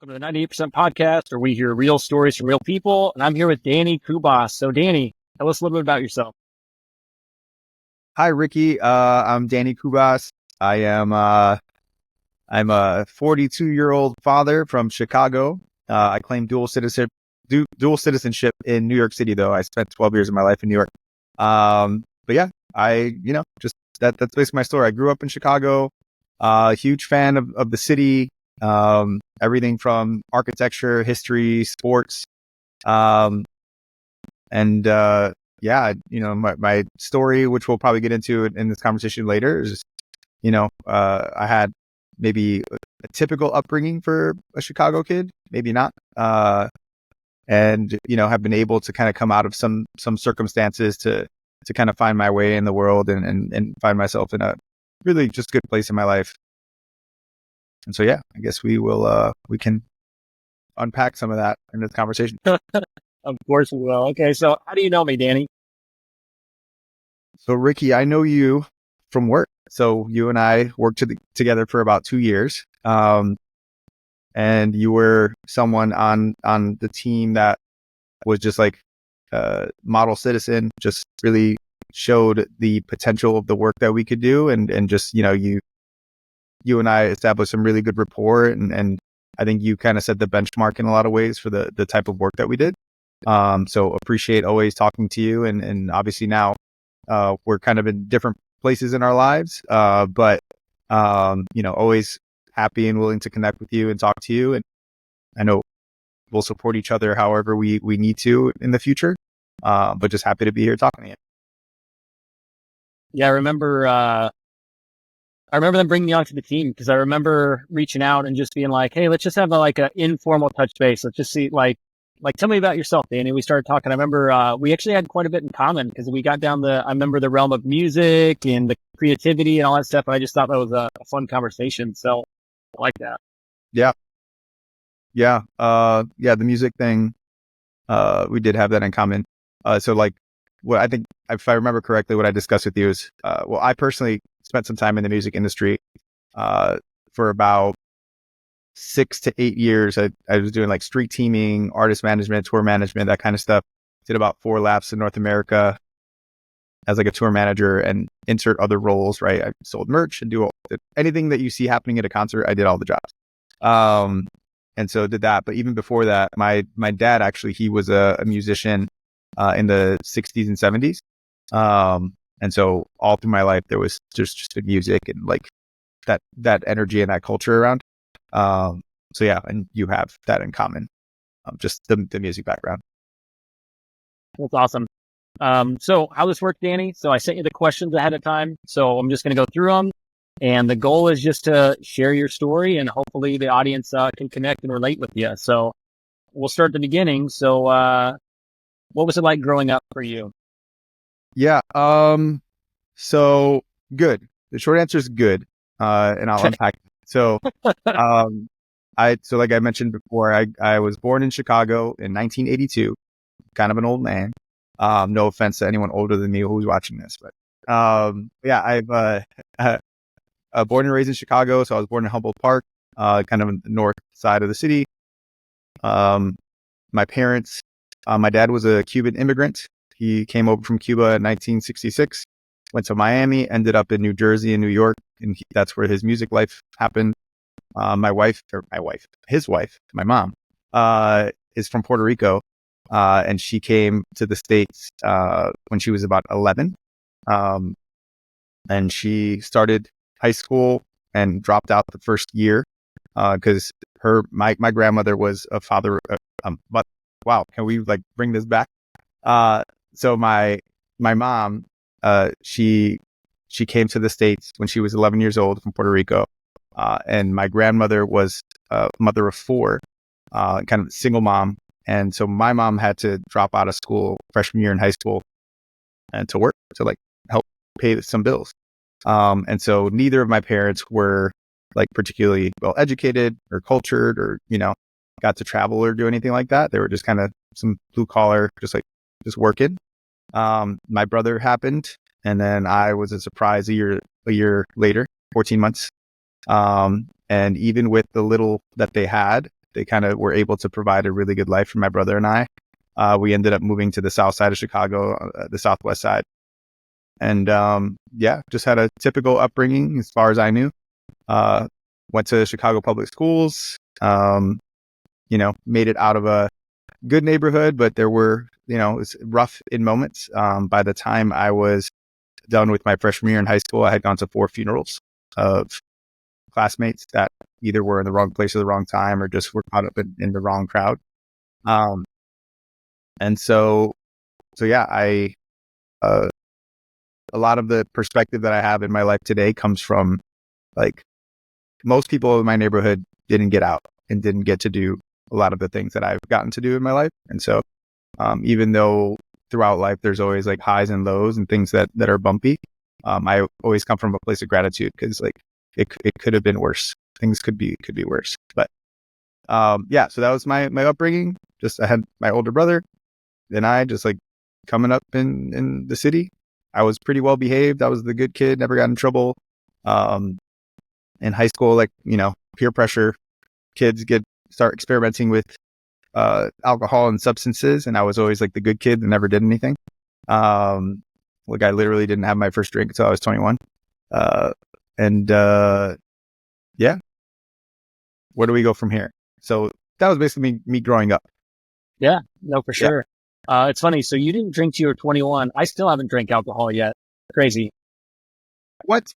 Welcome to the 98% podcast, where we hear real stories from real people. And I'm here with Danny Cubas. So, Danny, tell us a little bit about yourself. Hi, Ricky. I'm Danny Cubas. I'm a 42-year-old father from Chicago. I claim dual citizenship in New York City, though. I spent 12 years of my life in New York. But yeah, that's basically my story. I grew up in Chicago. Huge fan of the city. Everything from architecture, history, sports. My story, which we'll probably get into in this conversation later, is, I had maybe a typical upbringing for a Chicago kid, maybe not. Have been able to kind of come out of some circumstances to kind of find my way in the world and find myself in a really just good place in my life. And so, yeah, I guess we can unpack some of that in this conversation. Of course we will. Okay, so how do you know me, Danny? So, Ricky, I know you from work. So you and I worked together for about 2 years. And you were someone on the team that was just like a model citizen, just really showed the potential of the work that we could do. And just, you and I established some really good rapport. And I think you kind of set the benchmark in a lot of ways for the type of work that we did. So appreciate always talking to you. And obviously now, we're kind of in different places in our lives. But always happy and willing to connect with you and talk to you. And I know we'll support each other however we need to in the future. But just happy to be here talking to you. Yeah, I remember them bringing me onto the team because I remember reaching out and just being like, hey, let's just have an informal touch base. Let's just see, tell me about yourself, Danny. We started talking. I remember we actually had quite a bit in common because we got down I remember the realm of music and the creativity and all that stuff. And I just thought that was a fun conversation. So I like that. Yeah. The music thing, we did have that in common. What I think, if I remember correctly, what I discussed with you is, I personally spent some time in the music industry, for about 6 to 8 years. I was doing like street teaming, artist management, tour management, that kind of stuff. Did about 4 laps in North America as like a tour manager and insert other roles, right? I sold merch and anything that you see happening at a concert. I did all the jobs. And so did that. But even before that, my dad, actually, he was a musician, in the 60s and 70s. And so all through my life, there was just been music and like that energy and that culture around. So yeah, and you have that in common, just the music background. That's awesome. So how this worked, Danny? So I sent you the questions ahead of time. So I'm just going to go through them. And the goal is just to share your story and hopefully the audience can connect and relate with you. So we'll start at the beginning. So what was it like growing up for you? Yeah. So good. The short answer is good. And I'll unpack it. So, like I mentioned before, I was born in Chicago in 1982, kind of an old man. No offense to anyone older than me who's watching this, but, I've, born and raised in Chicago. So I was born in Humboldt Park, kind of in the north side of the city. My parents, my dad was a Cuban immigrant. He came over from Cuba in 1966, went to Miami, ended up in New Jersey and New York. And that's where his music life happened. His wife, my mom, is from Puerto Rico. And she came to the States, when she was about 11. And she started high school and dropped out the first year, cause my grandmother was a father, but wow, can we bring this back? So my mom, she came to the States when she was 11 years old from Puerto Rico. And my grandmother was a mother of 4, kind of a single mom. And so my mom had to drop out of school freshman year in high school and to work to help pay some bills. And so neither of my parents were particularly well educated or cultured or, got to travel or do anything like that. They were just kind of some blue collar, just working. My brother happened, and then I was a surprise a year later, 14 months. And even with the little that they had, they kind of were able to provide a really good life for my brother and I. We ended up moving to the south side of Chicago, the southwest side. And just had a typical upbringing as far as I knew. Went to Chicago public schools, made it out of a good neighborhood, but there were, it was rough in moments. By the time I was done with my freshman year in high school, I had gone to 4 funerals of classmates that either were in the wrong place at the wrong time or just were caught up in the wrong crowd. And so yeah, a lot of the perspective that I have in my life today comes from, like, most people in my neighborhood didn't get out and didn't get to do a lot of the things that I've gotten to do in my life. And so, even though throughout life there's always like highs and lows and things that are bumpy, I always come from a place of gratitude, because like it could have been worse. Things could be worse. But so that was my upbringing. Just I had my older brother, and I just like coming up in the city. I was pretty well behaved. I was the good kid, never got in trouble. In high school, like, peer pressure, kids start experimenting with alcohol and substances, and I was always like the good kid that never did anything. Like, I literally didn't have my first drink until I was 21. Where do we go from here? So that was basically me growing up. Yeah, no, for sure. It's funny. So you didn't drink till you were 21. I still haven't drank alcohol yet. Crazy. What?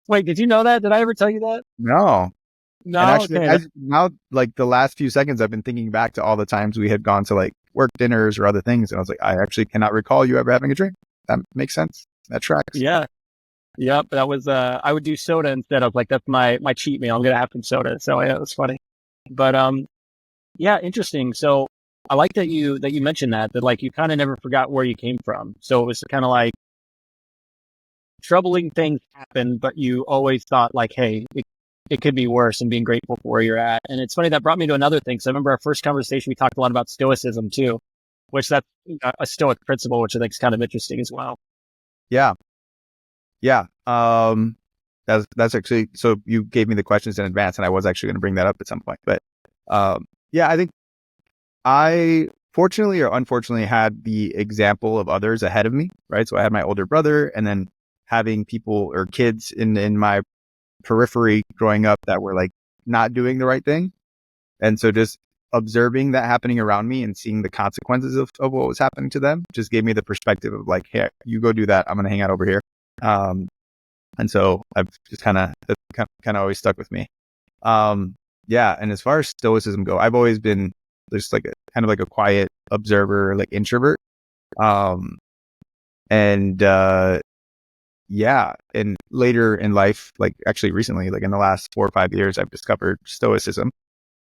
Wait, did you know that? Did I ever tell you that? No. No. And actually, Okay. now, like the last few seconds, I've been thinking back to all the times we had gone to like work dinners or other things. And I was like, I actually cannot recall you ever having a drink. That makes sense. That tracks. Yeah. Yep. That was, I would do soda instead of, like, that's my cheat meal. I'm going to have some soda. So yeah, it was funny. But, yeah, interesting. So I like that you mentioned that like you kind of never forgot where you came from. So it was kind of like troubling things happen, but you always thought like, hey, it could be worse, and being grateful for where you're at. And it's funny, that brought me to another thing. So I remember our first conversation, we talked a lot about Stoicism too, which that's a Stoic principle, which I think is kind of interesting as well. Yeah. Yeah. That's actually, so you gave me the questions in advance, and I was actually going to bring that up at some point. But I think I fortunately or unfortunately had the example of others ahead of me, right? So I had my older brother, and then having people or kids in my periphery growing up that were like not doing the right thing. And so just observing that happening around me and seeing the consequences of what was happening to them just gave me the perspective of like, hey, you go do that. I'm going to hang out over here. And so I've just kind of always stuck with me. And as far as Stoicism go, I've always been just like kind of like a quiet observer, like introvert. And later in life, like actually recently, like in the last 4 or 5 years, I've discovered Stoicism.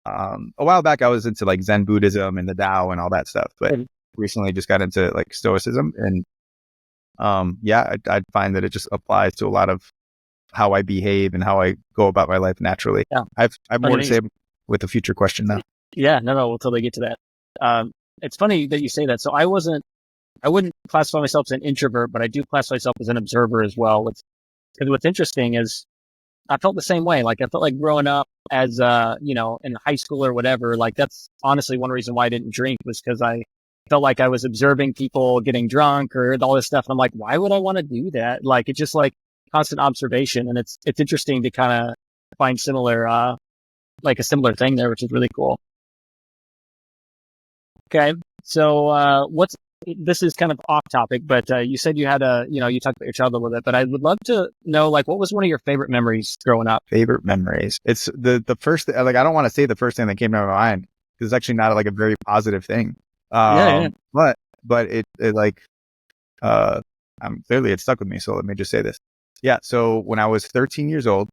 A while back, I was into like Zen Buddhism and the Tao and all that stuff, but recently just got into like Stoicism. And I'd find that it just applies to a lot of how I behave and how I go about my life naturally. Yeah. I've more to say with the future question now. Yeah, no, we'll totally get to that. It's funny that you say that. So I wouldn't classify myself as an introvert, but I do classify myself as an observer as well. Because what's interesting is I felt the same way. Like I felt like growing up as, in high school or whatever, like that's honestly one reason why I didn't drink, was because I felt like I was observing people getting drunk or all this stuff. And I'm like, why would I want to do that? Like, it's just like constant observation. And it's interesting to kind of find like a similar thing there, which is really cool. Okay. So, this is kind of off topic, but you said you had you talked about your childhood a little bit, but I would love to know, like, what was one of your favorite memories growing up? Favorite memories. It's the first, like, I don't want to say the first thing that came to my mind, because it's actually not like a very positive thing. Yeah. But it like, clearly it stuck with me. So let me just say this. Yeah. So when I was 13 years old,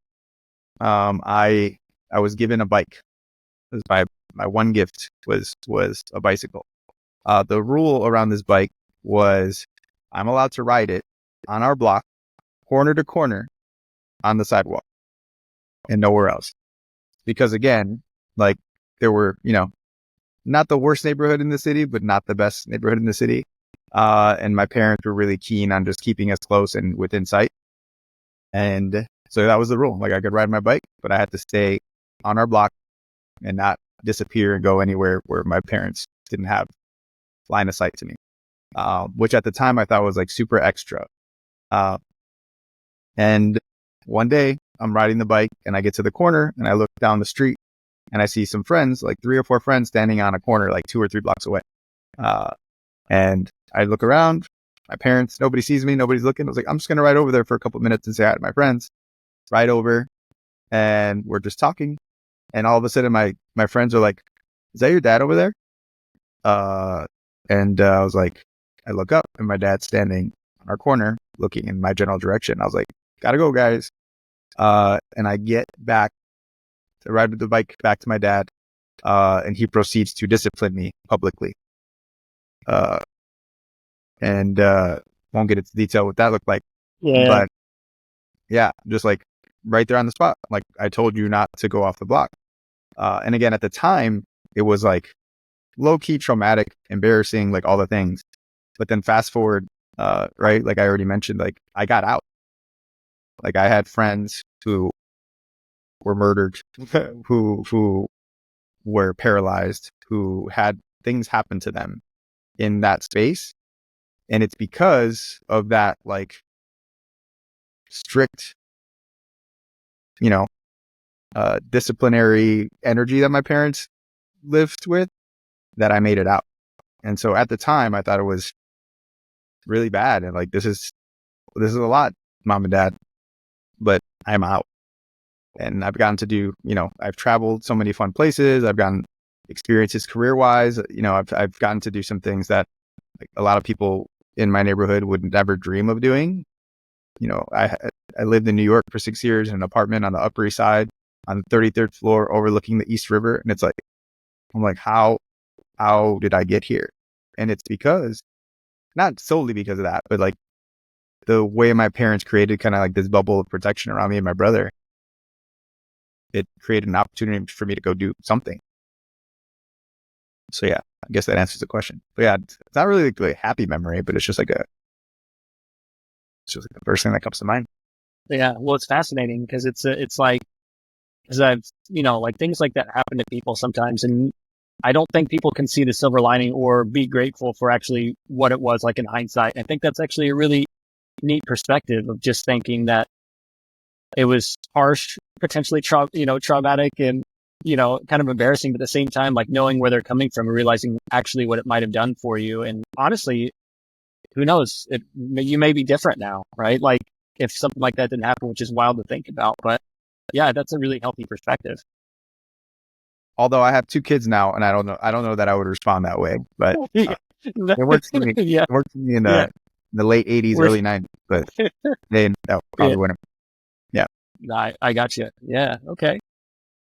I was given a bike. It was my one gift was a bicycle. The rule around this bike was I'm allowed to ride it on our block, corner to corner, on the sidewalk, and nowhere else. Because again, like, there were, not the worst neighborhood in the city, but not the best neighborhood in the city. And my parents were really keen on just keeping us close and within sight. And so that was the rule. Like, I could ride my bike, but I had to stay on our block and not disappear and go anywhere where my parents didn't have line of sight to me, which at the time I thought was like super extra. And one day I'm riding the bike and I get to the corner and I look down the street and I see some friends, like 3 or 4 friends standing on a corner, like 2 or 3 blocks away. And I look around, my parents, nobody sees me, nobody's looking. I was like, I'm just going to ride over there for a couple of minutes and say hi to my friends. Ride over and we're just talking. And all of a sudden my friends are like, is that your dad over there? And I was like, I look up and my dad's standing on our corner looking in my general direction. I was like, gotta go, guys. And I get back to ride with the bike back to my dad. And he proceeds to discipline me publicly. And won't get into detail what that looked like. Yeah. But yeah, just like right there on the spot. Like, I told you not to go off the block. And again, at the time, it was like low key traumatic, embarrassing, like all the things. But then fast forward, right? Like I already mentioned, like I got out. Like I had friends who were murdered, who were paralyzed, who had things happen to them in that space. And it's because of that, like, strict, disciplinary energy that my parents lived with, that I made it out. And so at the time I thought it was really bad. And like, this is a lot, mom and dad, but I'm out. And I've gotten to do, I've traveled so many fun places. I've gotten experiences career wise. I've gotten to do some things that like a lot of people in my neighborhood would never dream of doing. I lived in New York for 6 years in an apartment on the Upper East Side on the 33rd floor overlooking the East River. And it's like, I'm like, how did I get here? And it's because, not solely because of that, but like the way my parents created kind of like this bubble of protection around me and my brother, it created an opportunity for me to go do something. So yeah, I guess that answers the question. But yeah, it's not really like a happy memory, but it's just like the first thing that comes to mind. Yeah. Well, it's fascinating because it's like, because I've, like things like that happen to people sometimes. And I don't think people can see the silver lining or be grateful for actually what it was like in hindsight. I think that's actually a really neat perspective of just thinking that it was harsh, potentially traumatic and, kind of embarrassing, but at the same time, like knowing where they're coming from and realizing actually what it might have done for you. And honestly, who knows? You may be different now, right? Like if something like that didn't happen, which is wild to think about, but yeah, that's a really healthy perspective. Although I have 2 kids now, and I don't know that I would respond that way, but it worked for me. Yeah. It worked for me in the late 80s, early 90s, but they probably wouldn't. Yeah. I got you. Yeah. Okay.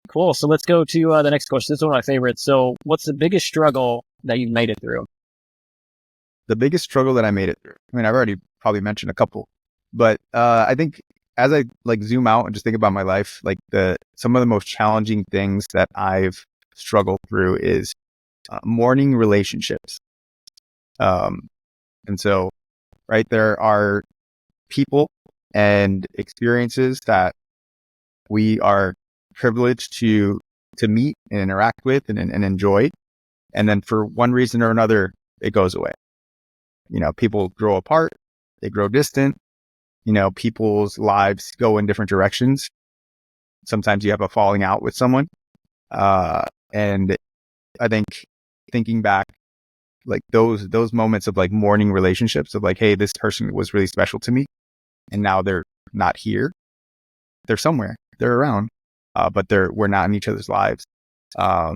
Cool. So let's go to the next question. This is one of my favorites. So what's the biggest struggle that you've made it through? The biggest struggle that I made it through. I mean, I've already probably mentioned a couple, but I think as I like zoom out and just think about my life, like some of the most challenging things that I've struggled through is mourning relationships. And so, right, there are people and experiences that we are privileged to meet and interact with and enjoy. And then for one reason or another, it goes away. People grow apart, they grow distant. People's lives go in different directions. Sometimes you have a falling out with someone. And I think thinking back, like those moments of like mourning relationships of like, hey, this person was really special to me and now they're not here. They're somewhere, they're around, but we're not in each other's lives. I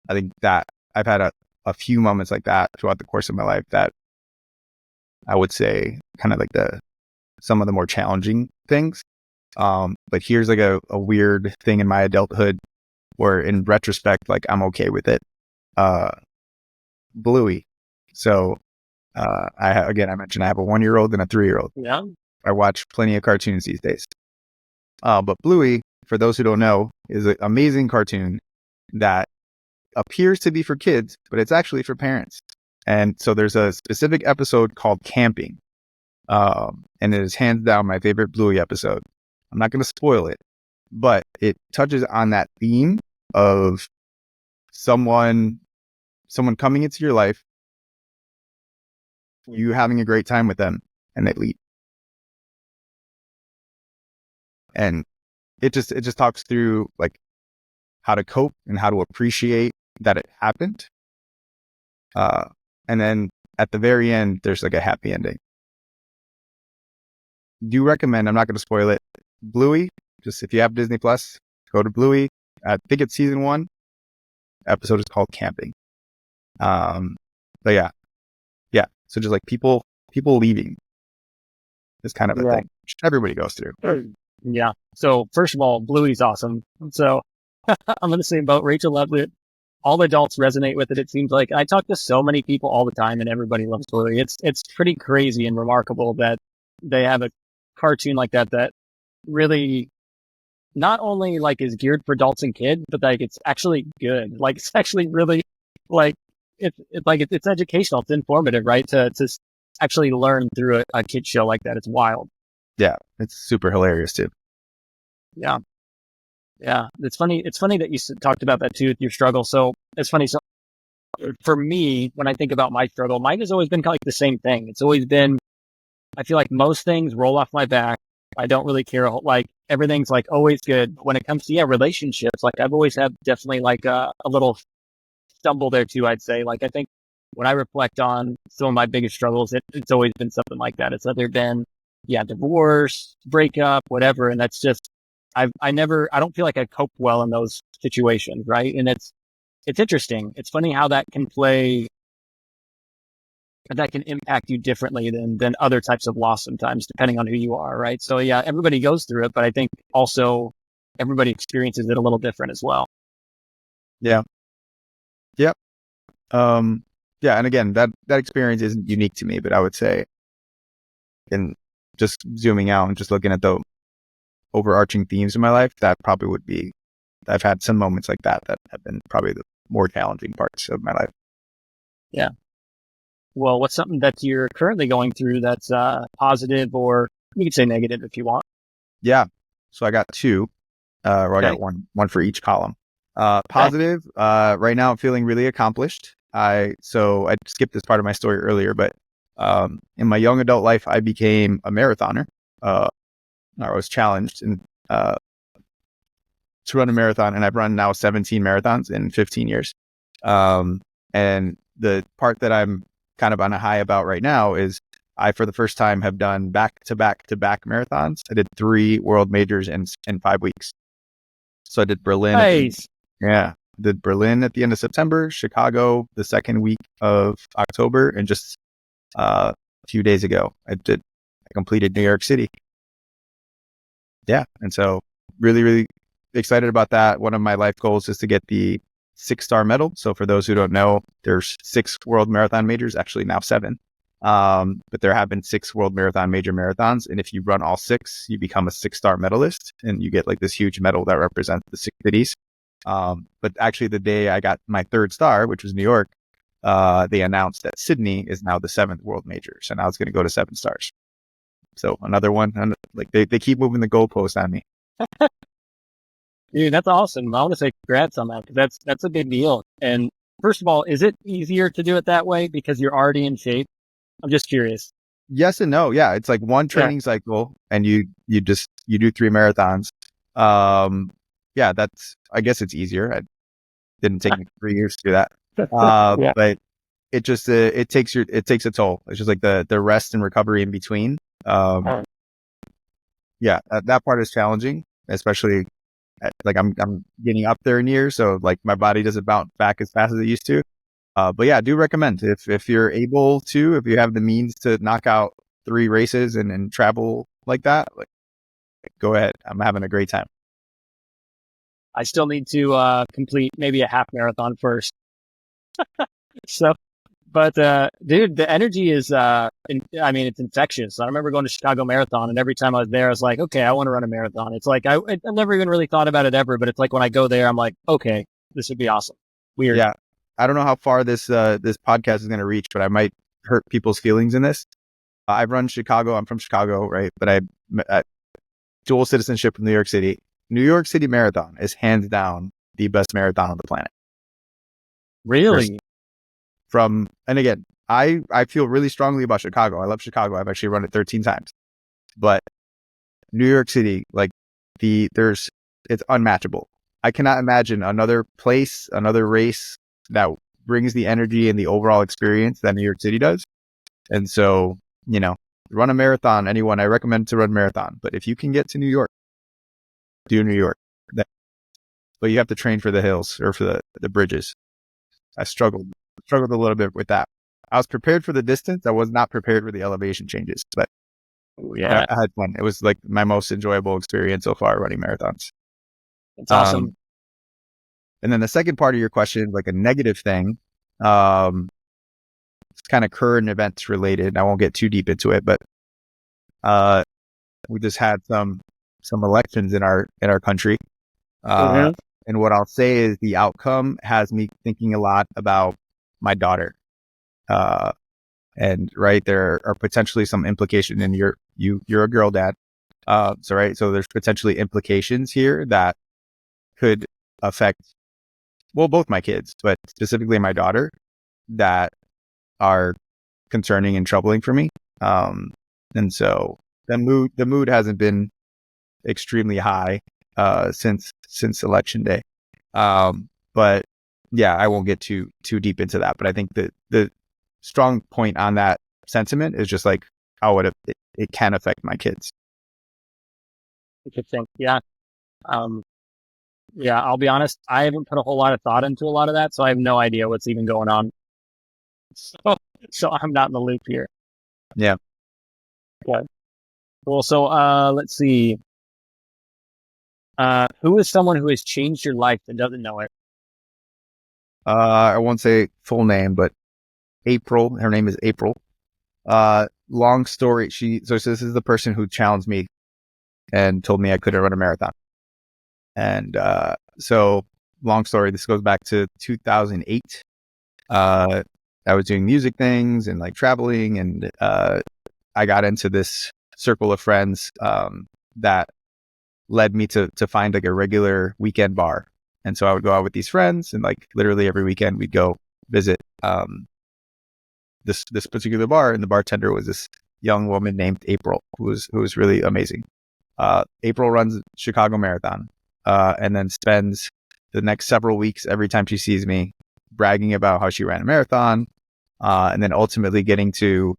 think that I've had a few moments like that throughout the course of my life that I would say kind of like some of the more challenging things. But here's like a weird thing in my adulthood where in retrospect, like I'm okay with it. Bluey. So, I mentioned I have a 1-year-old and a 3-year-old. Yeah. I watch plenty of cartoons these days. But Bluey, for those who don't know, is an amazing cartoon that appears to be for kids, but it's actually for parents. And so there's a specific episode called Camping. And it is hands down my favorite Bluey episode. I'm not going to spoil it, but it touches on that theme of someone coming into your life, you having a great time with them, and they leave. And it just talks through like how to cope and how to appreciate that it happened. And then at the very end, there's like a happy ending. Do recommend, I'm not going to spoil it, Bluey. Just if you have Disney Plus, go to Bluey. I think it's season 1. Episode is called Camping. But yeah. So just like people leaving is kind of a thing which everybody goes through. Yeah. So first of all, Bluey's awesome. So I'm in the same boat. Rachel loves it. All adults resonate with it. It seems like I talk to so many people all the time, and everybody loves Bluey. It's pretty crazy and remarkable that they have a cartoon like that really not only like is geared for adults and kids, but like it's actually good. Like it's actually really like it's educational. It's informative, right? To actually learn through a kid show like that. It's wild. Yeah, it's super hilarious too. Yeah. It's funny that you talked about that too with your struggle. So it's funny. So for me, when I think about my struggle, mine has always been kind of like the same thing. It's always been, I feel like most things roll off my back. I don't really care. Like everything's like always good. But when it comes to, relationships, like I've always had definitely like a little stumble there too, I'd say. Like I think when I reflect on some of my biggest struggles, it's always been something like that. It's either been, divorce, breakup, whatever. And that's just, I don't feel like I cope well in those situations. Right. And it's interesting. It's funny how that can impact you differently than other types of loss sometimes, depending on who you are. Right. So everybody goes through it, but I think also everybody experiences it a little different as well. Yeah. Yep. Yeah. And again, that experience isn't unique to me, but I would say, in just zooming out and just looking at the overarching themes in my life, that probably would be, I've had some moments like that have been probably the more challenging parts of my life. Yeah. Well, what's something that you're currently going through that's positive, or you could say negative if you want? Yeah. So I got 2, or I Okay. got one for each column. Positive, right now I'm feeling really accomplished. So I skipped this part of my story earlier, but in my young adult life, I became a marathoner. I was challenged to run a marathon, and I've run now 17 marathons in 15 years. And the part that I'm kind of on a high about right now is I, for the first time, have done back-to-back marathons. I did 3 world majors in 5 weeks. So I did Berlin. Nice. Did Berlin at the end of September, Chicago the second week of October, and just a few days ago, I completed New York City. Yeah, and so really, really excited about that. One of my life goals is to get the 6-star medal. So for those who don't know, there's 6 world marathon majors, actually now 7. But there have been 6 world marathon major marathons. And if you run all 6, you become a 6-star medalist, and you get like this huge medal that represents the 6 cities. But actually the day I got my 3rd star, which was New York, they announced that Sydney is now the 7th world major. So now it's going to go to 7 stars. So another one, and like they keep moving the goalpost on me. Dude, that's awesome. I want to say congrats on that, because that's a big deal. And first of all, is it easier to do it that way because you're already in shape? I'm just curious. Yes and no. Yeah, it's like one training cycle, and you do 3 marathons. Yeah, I guess it's easier. It didn't take me 3 years to do that. But it just it takes a toll. It's just like the rest and recovery in between. Yeah, that part is challenging, especially like I'm getting up there in years, so like my body doesn't bounce back as fast as it used to. But yeah, I do recommend, if you're able to, if you have the means to knock out 3 races and travel like that, like go ahead. I'm having a great time. I still need to complete maybe a half marathon first. So, but dude, the energy is it's infectious. I remember going to Chicago Marathon, and every time I was there, I was like, okay, I want to run a marathon. It's like I never even really thought about it ever, but it's like when I go there, I'm like, okay, this would be awesome. Weird. Yeah, I don't know how far this podcast is going to reach, but I might hurt people's feelings in this. I've run Chicago. I'm from Chicago, right? But I dual citizenship from New York City. New York City Marathon is hands down the best marathon on the planet. Really? And again, I feel really strongly about Chicago. I love Chicago. I've actually run it 13 times, but New York City, like it's unmatchable. I cannot imagine another place, another race that brings the energy and the overall experience that New York City does. And so, run a marathon. Anyone, I recommend to run a marathon. But if you can get to New York, do New York. But you have to train for the hills or for the bridges. I struggled a little bit with that. I was prepared for the distance. I was not prepared for the elevation changes, but Yeah, I had fun. It was like my most enjoyable experience so far running marathons. it's awesome. And then the second part of your question, like a negative thing, it's kind of current events related. I won't get too deep into it, but we just had some elections in our country. Mhm. And what I'll say is the outcome has me thinking a lot about my daughter. And right, there are potentially some implication in you're a girl dad. So there's potentially implications here that could affect, well, both my kids, but specifically my daughter, that are concerning and troubling for me. And so the mood hasn't been extremely high, since election day. But yeah, I won't get too deep into that, but I think that the strong point on that sentiment is just like how it can affect my kids. Interesting. Yeah. Um, yeah, I'll be honest. I haven't put a whole lot of thought into a lot of that, so I have no idea what's even going on. So, so I'm not in the loop here. Yeah. Okay. Well, so let's see. Who is someone who has changed your life that doesn't know it? I won't say full name, but April, her name is April. Long story. So this is the person who challenged me and told me I couldn't run a marathon. And, so long story, this goes back to 2008. I was doing music things and like traveling, and, I got into this circle of friends, that led me to find like a regular weekend bar. And so I would go out with these friends, and like literally every weekend we'd go visit, this particular bar, and the bartender was this young woman named April, who was really amazing. April runs Chicago Marathon, and then spends the next several weeks every time she sees me bragging about how she ran a marathon, and then ultimately getting to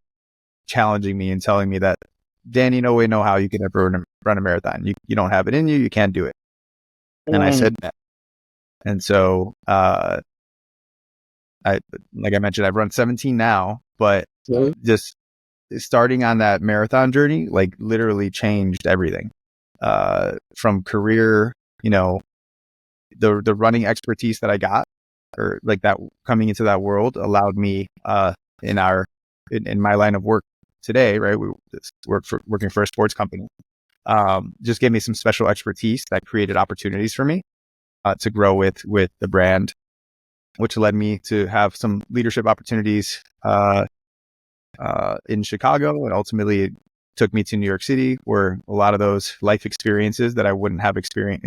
challenging me and telling me that, Danny, no way, no how you can ever run a marathon. You don't have it in you. You can't do it. And I said that. And so, like I mentioned, I've run 17 now, but just starting on that marathon journey, like literally changed everything. From career, the running expertise that I got, or like that coming into that world, allowed me, in my line of work today, right? We working for a sports company. Just gave me some special expertise that created opportunities for me, to grow with the brand, which led me to have some leadership opportunities, in Chicago, and ultimately it took me to New York City, where a lot of those life experiences that I wouldn't have experienced,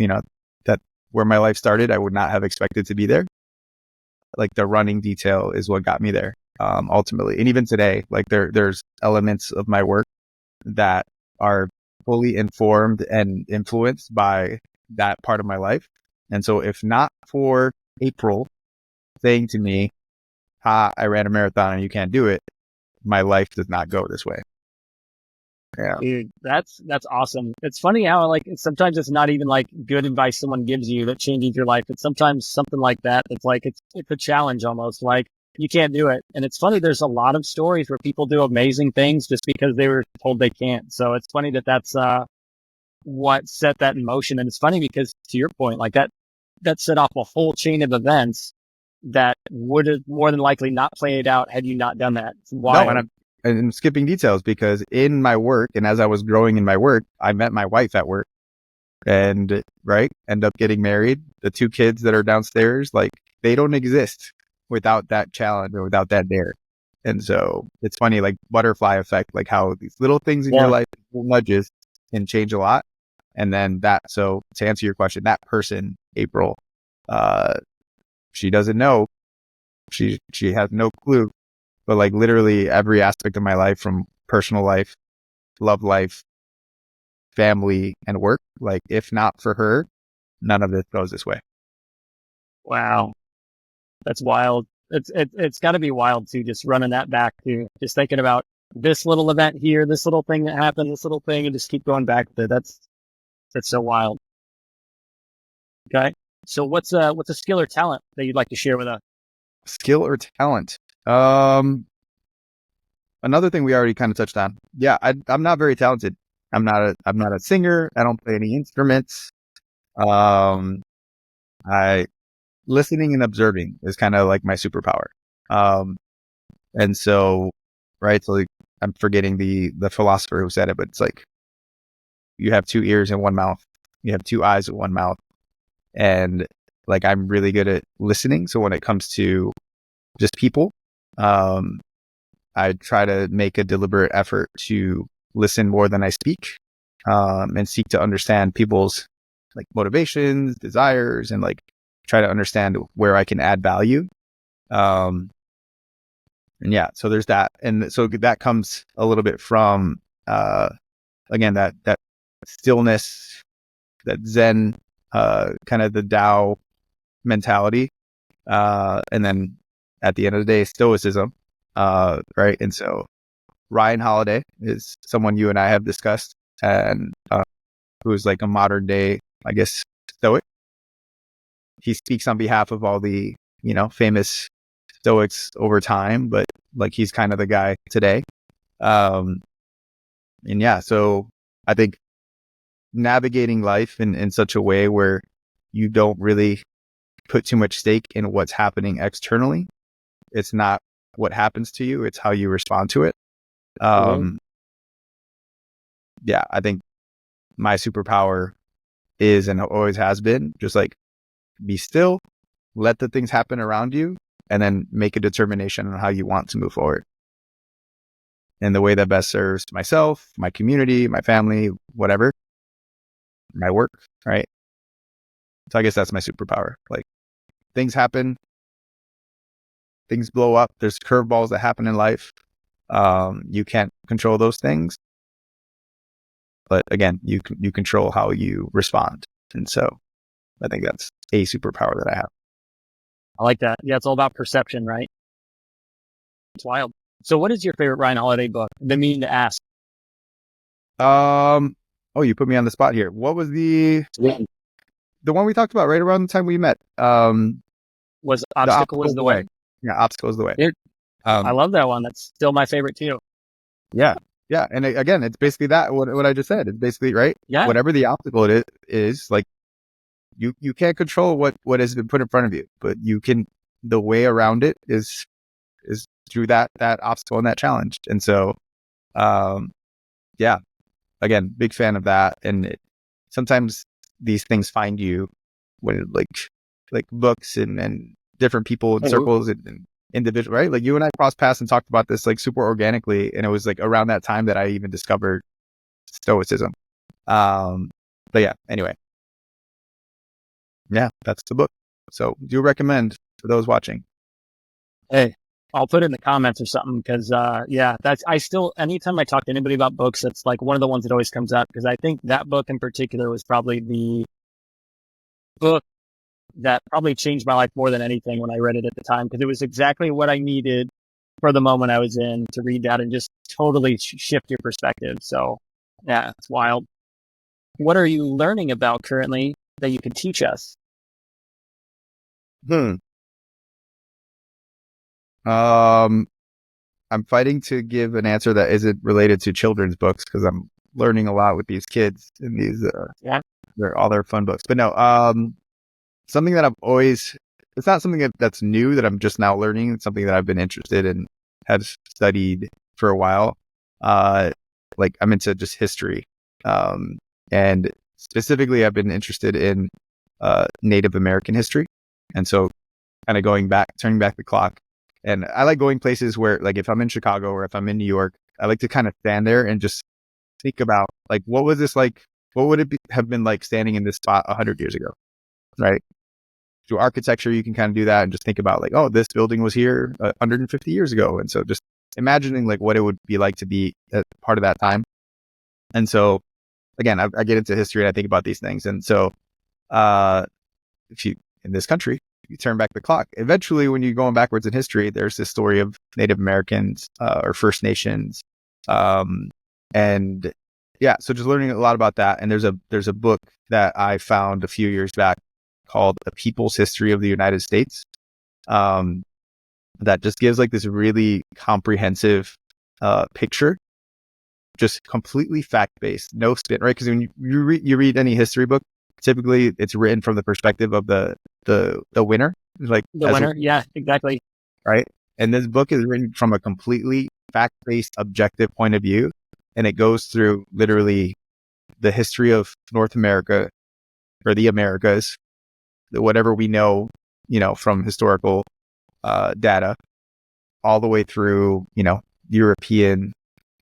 that where my life started, I would not have expected to be there. Like the running detail is what got me there, ultimately. And even today, like there's elements of my work that are fully informed and influenced by that part of my life. And so if not for April saying to me, I ran a marathon and you can't do it, my life does not go this way. Yeah. Dude, that's awesome. It's funny how like sometimes it's not even like good advice someone gives you that changes your life. It's sometimes something like that. It's like it's a challenge almost. Like you can't do it. And it's funny. There's a lot of stories where people do amazing things just because they were told they can't. So it's funny that that's what set that in motion. And it's funny because to your point, like that set off a whole chain of events that would have more than likely not played out had you not done that. It's No, wild. and I'm skipping details because in my work, and as I was growing in my work, I met my wife at work, and right, end up getting married. The two kids that are downstairs, like they don't exist without that challenge or without that dare. And so it's funny, like butterfly effect, like how these little things in your Yeah. life, little nudges, can change a lot. And then so to answer your question, that person, April, she doesn't know, She has no clue, but like literally every aspect of my life, from personal life, love life, family, and work. Like if not for her, none of this goes this way. Wow. That's wild. It's got to be wild too, just running that back to just thinking about this little event here, this little thing that happened, this little thing, and just keep going back to it. That's so wild. Okay. So what's a skill or talent that you'd like to share with us? Skill or talent? Another thing we already kind of touched on. Yeah, I'm not very talented. I'm not a singer. I don't play any instruments. I listening and observing is kind of like my superpower. And so, right. So like, I'm forgetting the philosopher who said it, but it's like, you have two ears and one mouth. You have two eyes and one mouth. And like, I'm really good at listening. So when it comes to just people, I try to make a deliberate effort to listen more than I speak, and seek to understand people's like motivations, desires, and like try to understand where I can add value. And yeah, so there's that. And so that comes a little bit from, again, that stillness, that Zen, kind of the Tao mentality. And then at the end of the day, Stoicism. Right. And so Ryan Holiday is someone you and I have discussed, and who is like a modern day, I guess, Stoic. He speaks on behalf of all the, famous Stoics over time, but like he's kind of the guy today. And yeah, so I think navigating life in such a way where you don't really put too much stake in what's happening externally. It's not what happens to you, it's how you respond to it. Yeah, I think my superpower is and always has been just like be still, let the things happen around you, and then make a determination on how you want to move forward in the way that best serves myself, my community, my family, whatever, my work, right? So I guess that's my superpower. Like things happen, things blow up, there's curveballs that happen in life. You can't control those things, but again, you control how you respond. And so I think that's a superpower that I have. I like that. Yeah, it's all about perception, right? It's wild. So what is your favorite Ryan Holiday book? I've been meaning to ask. Oh, you put me on the spot here. What was the one we talked about right around the time we met? Was Obstacle is the Way. Yeah, Obstacle is the Way. I love that one. That's still my favorite too. Yeah. Yeah. And again, it's basically that, what I just said. It's basically, right? Yeah. Whatever the obstacle it is like, you can't control what has been put in front of you, but you can, the way around it is through that obstacle and that challenge. And so, yeah, again, big fan of that. And sometimes these things find you when like books and different people and circles and individual, right? Like you and I crossed paths and talked about this like super organically. And it was like around that time that I even discovered Stoicism. But yeah, anyway. Yeah, that's the book. So do recommend for those watching. Hey, I'll put it in the comments or something because, anytime I talk to anybody about books, that's like one of the ones that always comes up because I think that book in particular was probably the book that probably changed my life more than anything when I read it at the time because it was exactly what I needed for the moment I was in to read that and just totally shift your perspective. So yeah, it's wild. What are you learning about currently that you could teach us? I'm fighting to give an answer that isn't related to children's books because I'm learning a lot with these kids and these they're all their fun books. But no, something that I've always, it's not something that's new that I'm just now learning. It's something that I've been interested in, have studied for a while. Like I'm into just history. And specifically I've been interested in Native American history. And so kind of turning back the clock. And I like going places where, like, if I'm in Chicago or if I'm in New York, I like to kind of stand there and just think about, like, what was this like? What would it have been like standing in this spot 100 years ago? Right. through architecture, you can kind of do that and just think about like, oh, this building was here 150 years ago. And so just imagining like what it would be like to be a part of that time. And so again, I get into history and I think about these things. And so if you, in this country, you turn back the clock, eventually when you're going backwards in history, there's this story of Native Americans or First Nations. And yeah, so just learning a lot about that. And there's a book that I found a few years back called A People's History of the United States. That just gives like this really comprehensive picture, just completely fact-based, no spin, right? Because when you read any history book, typically it's written from the perspective of the winner, like the winner. Yeah, exactly. Right. And this book is written from a completely fact-based, objective point of view. And it goes through literally the history of North America or the Americas, whatever we know, from historical data, all the way through, European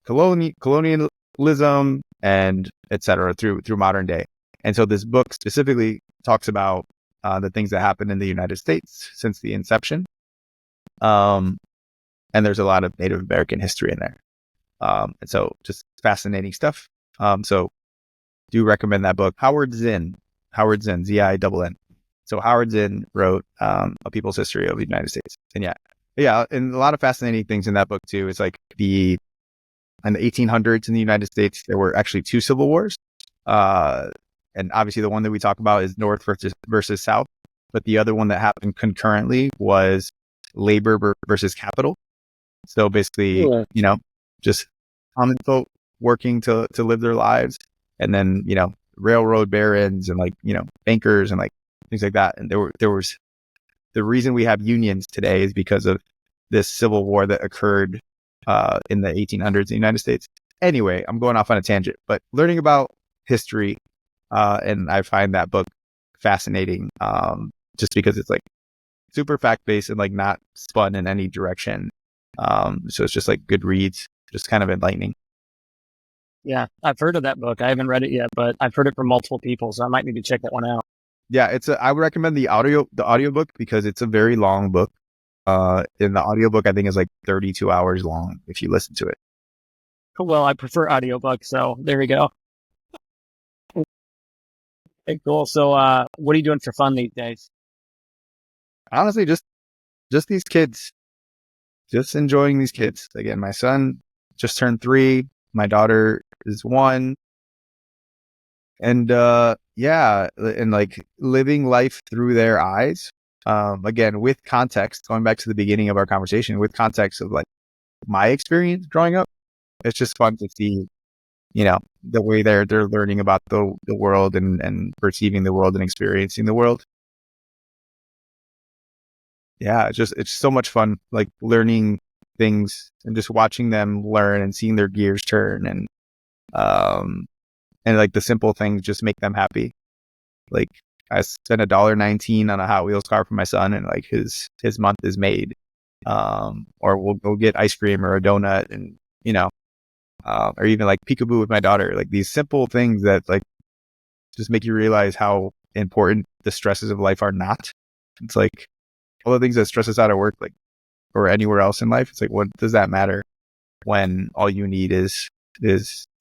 colonialism and et cetera through modern day. And so this book specifically talks about the things that happened in the United States since the inception. And there's a lot of Native American history in there. And so just fascinating stuff. So do recommend that book. Howard Zinn, Zinn. So Howard Zinn wrote A People's History of the United States. And yeah, and a lot of fascinating things in that book too. It's like in the 1800s in the United States, there were actually 2 civil wars. And obviously the one that we talk about is North versus South. But the other one that happened concurrently was labor versus capital. So basically, just common folk working to live their lives. And then, railroad barons and bankers and things like that. And there was the reason we have unions today is because of this civil war that occurred in the 1800s in the United States. Anyway, I'm going off on a tangent, but learning about history, and I find that book fascinating, just because it's super fact-based and not spun in any direction. So it's just good reads, just kind of enlightening. Yeah, I've heard of that book. I haven't read it yet, but I've heard it from multiple people, so I might need to check that one out. Yeah, I would recommend the audiobook because it's a very long book. And the audiobook I think is 32 hours long if you listen to it. Well, I prefer audiobooks, so there we go. Okay, cool. So what are you doing for fun these days? Honestly, just these kids. Just enjoying these kids. Again, my son just turned 3. My daughter is 1. And yeah, and living life through their eyes. Again, with context, going back to the beginning of our conversation, with context of my experience growing up, it's just fun to see, the way they're learning about the world and perceiving the world and experiencing the world. Yeah, it's so much fun, learning things and just watching them learn and seeing their gears turn and the simple things just make them happy. I spent $1.19 on a Hot Wheels car for my son, and his month is made. Or we'll go get ice cream or a donut, and or even peekaboo with my daughter. These simple things that just make you realize how important the stresses of life are not. It's all the things that stress us out at work, or anywhere else in life. It's what does that matter when all you need is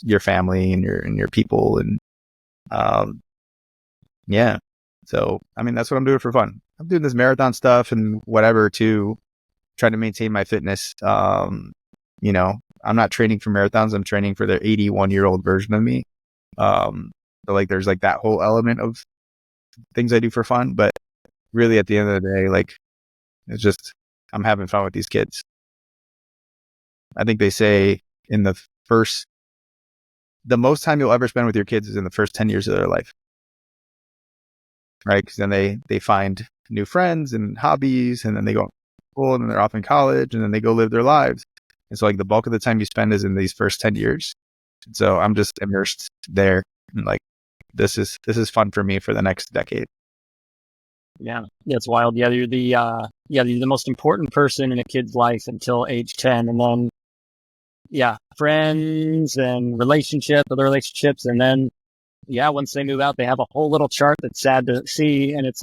your family and your people and yeah. So I mean that's what I'm doing for fun. I'm doing this marathon stuff and whatever to try to maintain my fitness. I'm not training for marathons. I'm training for the 81-year-old version of me. So there's that whole element of things I do for fun, but really at the end of the day, it's just I'm having fun with these kids. I think they say the most time you'll ever spend with your kids is in the first 10 years of their life. Right? Because then they find new friends and hobbies, and then they go to school, and then they're off in college, and then they go live their lives. And so the bulk of the time you spend is in these first 10 years. And so I'm just immersed there. And this is fun for me for the next decade. Yeah, it's wild. Yeah, you're the most important person in a kid's life until age 10, and then friends and other relationships, and then once they move out, they have a whole little chart that's sad to see, and it's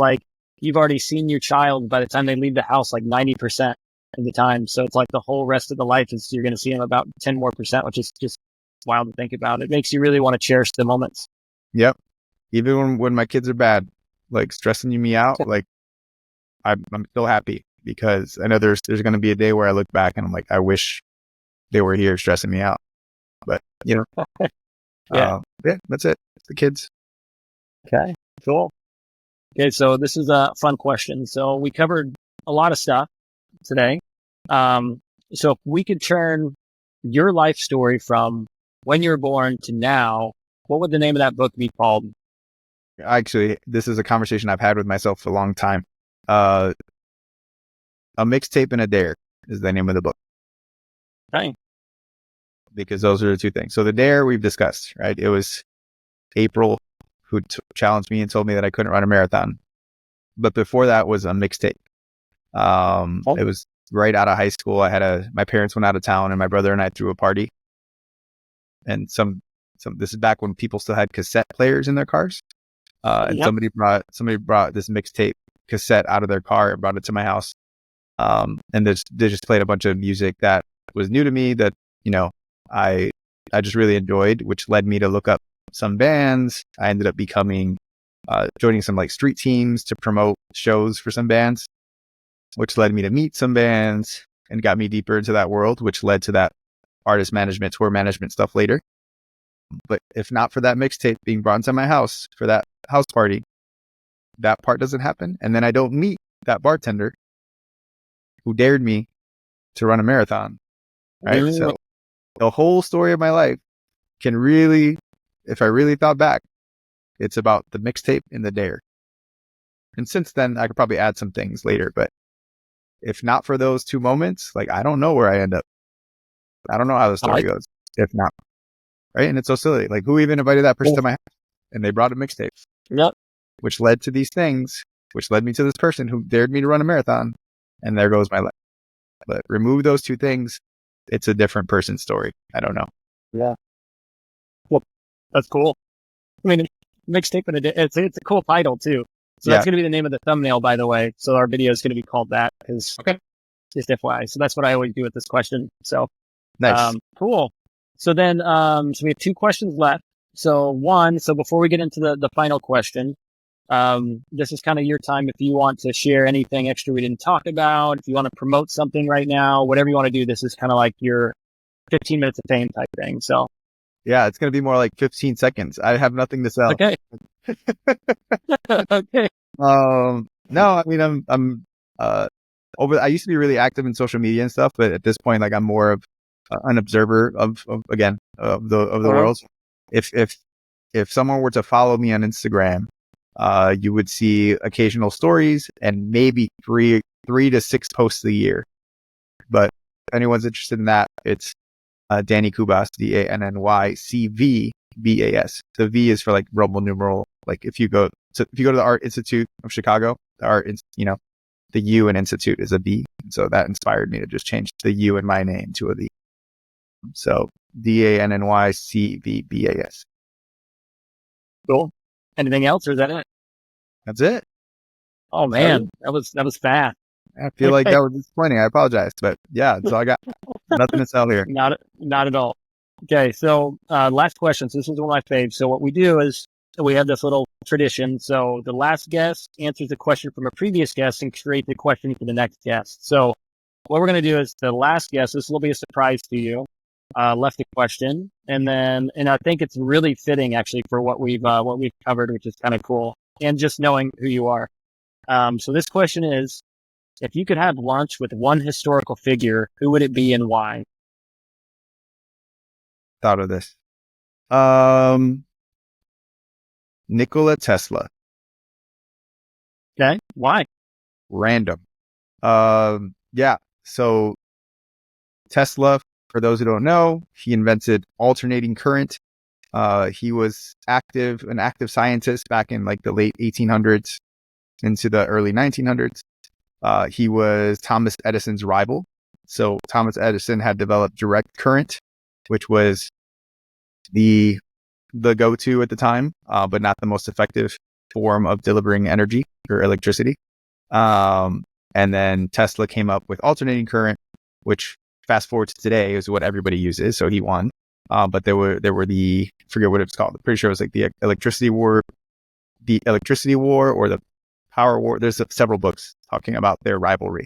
you've already seen your child by the time they leave the house like 90% of the time. So it's like the whole rest of the life is you're going to see them about 10 more percent, which is just wild to think about. It makes you really want to cherish the moments. Yep. Even when my kids are bad, like stressing me out, like I'm still happy because I know there's going to be a day where I look back and I'm like, I wish they were here stressing me out. But Yeah, yeah, that's it. It's the kids. okay, cool. Okay, so this is a fun question. So we covered a lot of stuff today. So if we could turn your life story from when you were born to now, what would the name of that book be called? Actually, this is a conversation I've had with myself for a long time. A Mixtape and a Dare is the name of the book. Okay. Because those are the two things. So the Dare we've discussed, right? It was April who challenged me and told me that I couldn't run a marathon. But before that was a Mixtape. It was right out of high school. My parents went out of town and my brother and I threw a party. And this is back when people still had cassette players in their cars. And somebody brought this Mixtape cassette out of their car and brought it to my house. And they just played a bunch of music that was new to me that, I just really enjoyed, which led me to look up some bands. I ended up joining some like street teams to promote shows for some bands, which led me to meet some bands and got me deeper into that world, which led to that artist management, tour management stuff later. But if not for that Mixtape being brought into my house for that house party, that part doesn't happen. And then I don't meet that bartender who dared me to run a marathon. Right. So the whole story of my life can really, if I really thought back, it's about the Mixtape and the Dare. And since then, I could probably add some things later. But if not for those two moments, like, I don't know where I end up. I don't know how the story goes. If not. Right. And it's so silly. Like, who even invited that person to my house? And they brought a Mixtape. Yep. Which led to these things, which led me to this person who dared me to run a marathon. And there goes my life. But remove those two things, it's a different person's story. I don't know. Yeah. Well, that's cool. I mean, Mixtape and it's a cool title too. So that's going to be the name of the thumbnail, by the way. So our video is going to be called that. Okay. Just FYI. So that's what I always do with this question. So nice. Cool. So then, so we have two questions left. So before we get into the final question, this is kind of your time if you want to share anything extra we didn't talk about, if you want to promote something right now, whatever you want to do. This is kind of like your 15 minutes of fame type thing. So yeah, it's going to be more like 15 seconds. I have nothing to sell. Okay. Okay. No, I mean, I used to be really active in social media and stuff, but at this point, like, I'm more of an observer of the world. If someone were to follow me on Instagram, you would see occasional stories and maybe three to six posts a year. But if anyone's interested in that, it's Danny Cubas, DANNYCVBAS. The V is for like Roman numeral. Like if you go to the Art Institute of Chicago, the U in Institute is a B. So that inspired me to just change the U in my name to a V. So DANNYCVBAS. Cool. Anything else, or is that it? That's it. Oh man, that was fast. I feel like that was disappointing. I apologize, but yeah, so I got nothing to sell here. Not at all. Okay, so last question. So this is one of my faves. So what we do is we have this little tradition. So the last guest answers the question from a previous guest and creates the question for the next guest. So what we're going to do is the last guest, this will be a surprise to you, left a question, and I think it's really fitting actually for what we've covered, which is kind of cool, and just knowing who you are. So this question is, if you could have lunch with one historical figure, who would it be and why? Thought of this. Nikola Tesla. Okay. Why? Random. Yeah. So Tesla, for those who don't know, he invented alternating current. He was an active scientist back in like the late 1800s into the early 1900s. He was Thomas Edison's rival. So Thomas Edison had developed direct current, which was the go-to at the time, but not the most effective form of delivering energy or electricity. And then Tesla came up with alternating current, which fast forward to today is what everybody uses. So he won. But there were forget what it's called. I'm pretty sure it was like the electricity war or the power war. There's several books talking about their rivalry.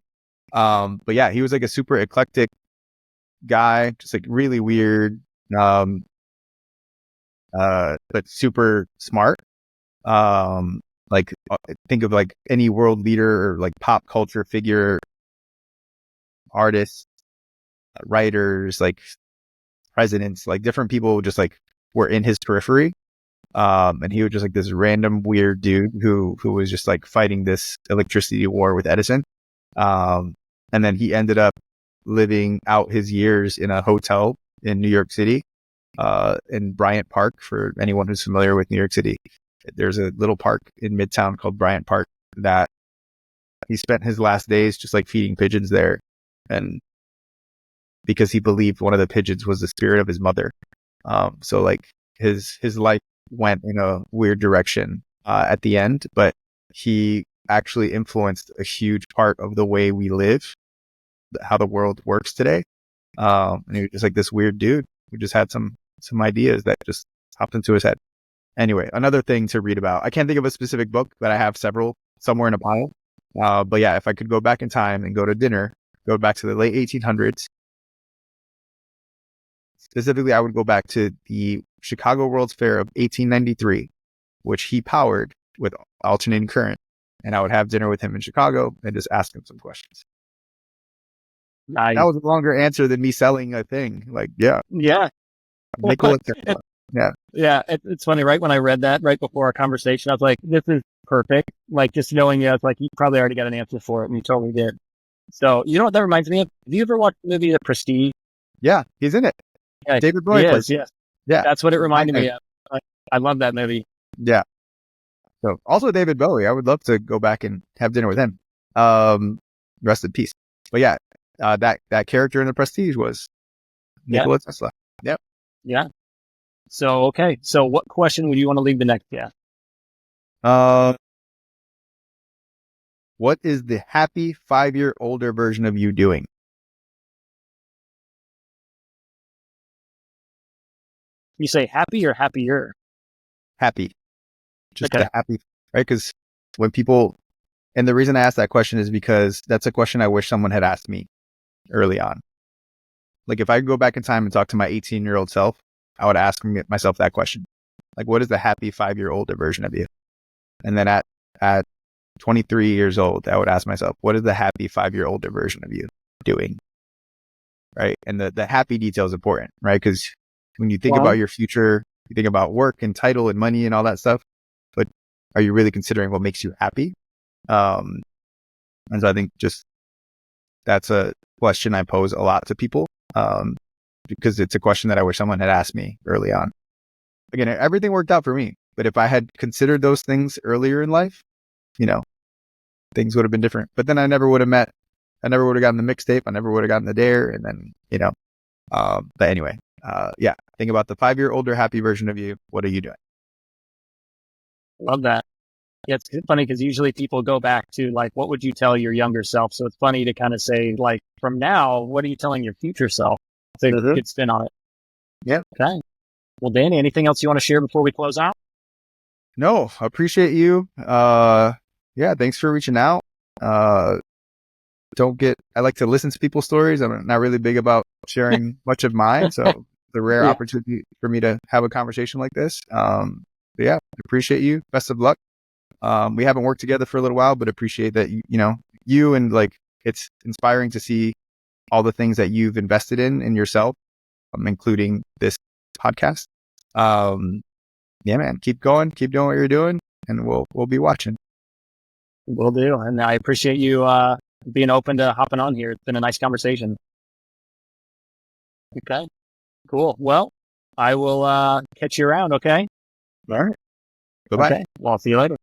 But yeah, he was like a super eclectic guy, just like really weird, but super smart. Like think of like any world leader or like pop culture figure, artists, writers, like presidents, like different people just like were in his periphery. And he was just like this random weird dude who was just like fighting this electricity war with Edison. And then he ended up living out his years in a hotel in New York City, in Bryant Park. For anyone who's familiar with New York City, there's a little park in Midtown called Bryant Park that he spent his last days just like feeding pigeons there. And because he believed one of the pigeons was the spirit of his mother. So like his life went in a weird direction, at the end, but he actually influenced a huge part of the way we live, how the world works today. And he was just like this weird dude who just had some ideas that just popped into his head. Anyway, another thing to read about. I can't think of a specific book, but I have several somewhere in a pile. But yeah, if I could go back in time and go to dinner, go back to the late 1800s. Specifically, I would go back to the Chicago World's Fair of 1893, which he powered with alternating current. And I would have dinner with him in Chicago and just ask him some questions. Nice. That was a longer answer than me selling a thing. Like, yeah. Yeah. Nikola Tesla. Yeah. Yeah. It's funny. Right when I read that, right before our conversation, I was like, this is perfect. Like just knowing you, I was like, you probably already got an answer for it, and you totally did. So, you know what that reminds me of? Have you ever watched the movie The Prestige? Yeah, he's in it. Yeah, David Bowie plays. Yes. Yeah. That's what it reminded me of. I love that movie. Yeah. So also David Bowie, I would love to go back and have dinner with him. Rest in peace. But yeah, that character in The Prestige was Nikola Tesla. Yep. Yeah. So, okay. So what question would you want to leave the next guest? What is the happy 5-year older version of you doing? You say happy or happier? Happy. Just Okay. the happy, right? Because when people, and the reason I asked that question is because that's a question I wish someone had asked me early on. Like if I could go back in time and talk to my 18-year-old self, I would ask myself that question. Like, what is the happy 5-year older version of you? And then at 23 years old, I would ask myself, what is the happy 5-year older version of you doing? Right. And the happy detail is important, right? Because when you think about your future, you think about work and title and money and all that stuff, but are you really considering what makes you happy? And so I think just that's a question I pose a lot to people, because it's a question that I wish someone had asked me early on. Again, everything worked out for me, but if I had considered those things earlier in life, things would have been different. But then I never would have gotten the mixtape. I never would have gotten the dare. And then, but anyway, yeah, think about the 5-year older happy version of you. What are you doing? Love that. Yeah, it's funny because usually people go back to like, what would you tell your younger self? So it's funny to kind of say like, from now, what are you telling your future self? It's a good spin on it. Yeah. Okay. Well, Danny, anything else you want to share before we close out? No, I appreciate you. Yeah, thanks for reaching out. I like to listen to people's stories. I'm not really big about sharing much of mine. So it's a rare opportunity for me to have a conversation like this. But yeah, appreciate you. Best of luck. We haven't worked together for a little while, but appreciate that, you and like, it's inspiring to see all the things that you've invested in yourself, including this podcast. Yeah, man, keep going, keep doing what you're doing, and we'll be watching. Will do. And I appreciate you, being open to hopping on here. It's been a nice conversation. Okay, cool. Well, I will, catch you around. Okay. All right. Bye-bye. Okay. Well, I'll see you later.